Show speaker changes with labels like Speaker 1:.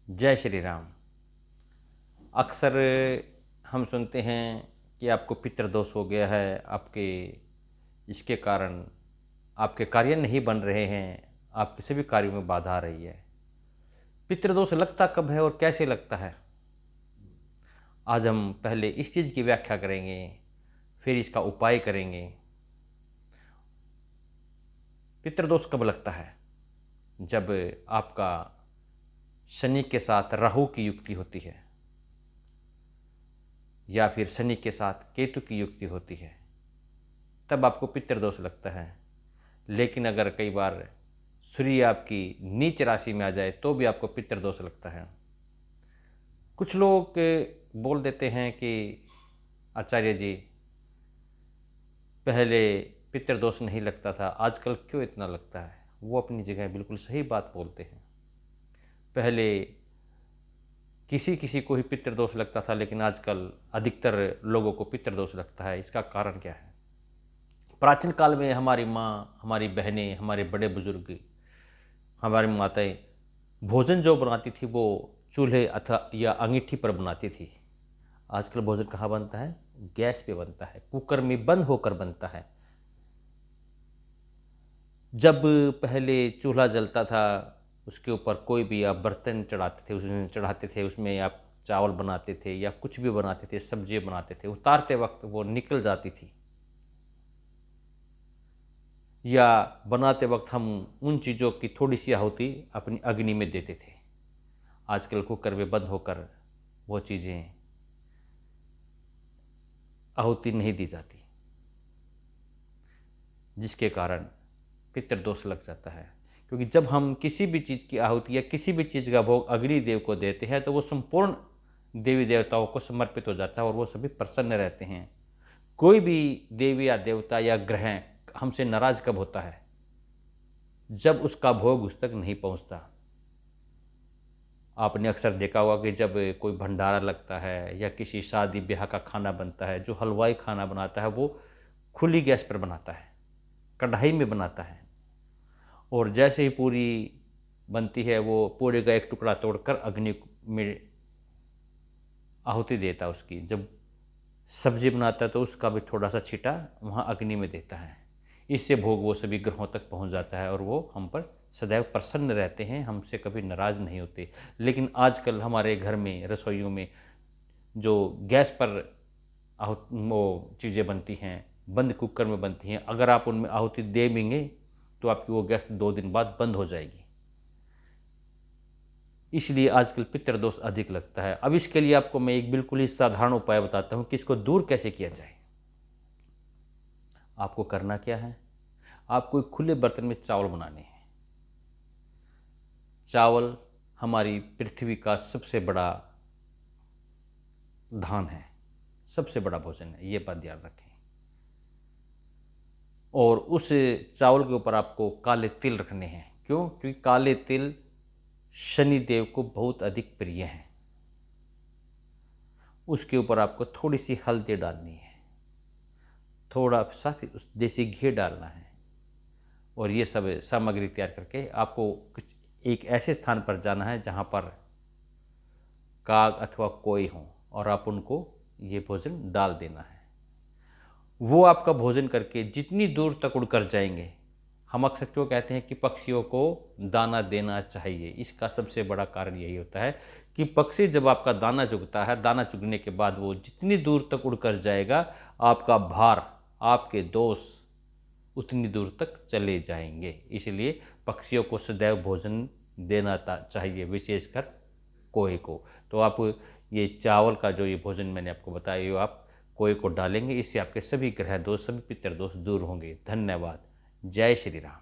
Speaker 1: जय श्री राम। अक्सर हम सुनते हैं कि आपको पितृदोष हो गया है, आपके इसके कारण आपके कार्य नहीं बन रहे हैं, आपके सभी कार्यों में बाधा आ रही है। पितृदोष लगता कब है और कैसे लगता है, आज हम पहले इस चीज़ की व्याख्या करेंगे, फिर इसका उपाय करेंगे। पितृदोष कब लगता है? जब आपका शनि के साथ राहु की युक्ति होती है या फिर शनि के साथ केतु की युक्ति होती है, तब आपको पितृदोष लगता है। लेकिन अगर कई बार सूर्य आपकी नीच राशि में आ जाए तो भी आपको पितृदोष लगता है। कुछ लोग बोल देते हैं कि आचार्य जी, पहले पितृदोष नहीं लगता था, आजकल क्यों इतना लगता है? वो अपनी जगह बिल्कुल सही बात बोलते हैं। पहले किसी किसी को ही पितृदोष लगता था, लेकिन आजकल अधिकतर लोगों को पितृदोष लगता है। इसका कारण क्या है? प्राचीन काल में हमारी माँ, हमारी बहनें, हमारे बड़े बुजुर्ग, हमारी माताएं भोजन जो बनाती थी वो चूल्हे अथवा या अंगीठी पर बनाती थी। आजकल भोजन कहाँ बनता है? गैस पे बनता है, कुकर में बंद होकर बनता है। जब पहले चूल्हा जलता था, उसके ऊपर कोई भी आप बर्तन चढ़ाते थे, उसमें आप चावल बनाते थे या कुछ भी बनाते थे, सब्जी बनाते थे, उतारते वक्त वो निकल जाती थी, या बनाते वक्त हम उन चीज़ों की थोड़ी सी आहुति अपनी अग्नि में देते थे। आजकल कुकर में बंद होकर वो चीज़ें आहुति नहीं दी जाती, जिसके कारण पितृदोष लग जाता है। क्योंकि जब हम किसी भी चीज़ की आहुति या किसी भी चीज़ का भोग अग्निदेव को देते हैं तो वो संपूर्ण देवी देवताओं को समर्पित हो जाता है और वो सभी प्रसन्न रहते हैं। कोई भी देवी या देवता या ग्रह हमसे नाराज कब होता है? जब उसका भोग उस तक नहीं पहुंचता। आपने अक्सर देखा होगा कि जब कोई भंडारा लगता है या किसी शादी ब्याह का खाना बनता है, जो हलवाई खाना बनाता है वो खुली गैस पर बनाता है, कढ़ाई में बनाता है, और जैसे ही पूरी बनती है वो पूरे का एक टुकड़ा तोड़कर अग्नि में आहुति देता है उसकी। जब सब्जी बनाता है तो उसका भी थोड़ा सा छींटा वहाँ अग्नि में देता है। इससे भोग वो सभी ग्रहों तक पहुँच जाता है और वो हम पर सदैव प्रसन्न रहते हैं, हमसे कभी नाराज़ नहीं होते। लेकिन आजकल हमारे घर में रसोइयों में जो गैस पर वो चीज़ें बनती हैं, बंद कुकर में बनती हैं, अगर आप उनमें आहुति दे देंगे तो आपकी वो गैस 2 दिन बाद बंद हो जाएगी। इसलिए आजकल पितृदोष अधिक लगता है। अब इसके लिए आपको मैं एक बिल्कुल ही साधारण उपाय बताता हूँ कि इसको दूर कैसे किया जाए। आपको करना क्या है? आपको एक खुले बर्तन में चावल बनाने हैं। चावल हमारी पृथ्वी का सबसे बड़ा धान है, सबसे बड़ा भोजन है, ये बात ध्यान रखें। और उस चावल के ऊपर आपको काले तिल रखने हैं। क्यों? क्योंकि काले तिल शनिदेव को बहुत अधिक प्रिय हैं। उसके ऊपर आपको थोड़ी सी हल्दी डालनी है, थोड़ा सा देसी घी डालना है, और ये सब सामग्री तैयार करके आपको कुछ एक ऐसे स्थान पर जाना है जहाँ पर काग अथवा कोई हो, और आप उनको ये भोजन डाल देना है। वो आपका भोजन करके जितनी दूर तक उड़कर जाएंगे, हम अक्सर क्यों कहते हैं कि पक्षियों को दाना देना चाहिए, इसका सबसे बड़ा कारण यही होता है कि पक्षी जब आपका दाना चुगता है, दाना चुगने के बाद वो जितनी दूर तक उड़कर जाएगा, आपका भार, आपके दोष उतनी दूर तक चले जाएंगे। इसलिए पक्षियों को सदैव भोजन देना चाहिए, विशेषकर कोए को। तो आप ये चावल का जो ये भोजन मैंने आपको बताया, ये आप कोए को डालेंगे, इससे आपके सभी ग्रह दोष, सभी पितृदोष दूर होंगे। धन्यवाद। जय श्री राम।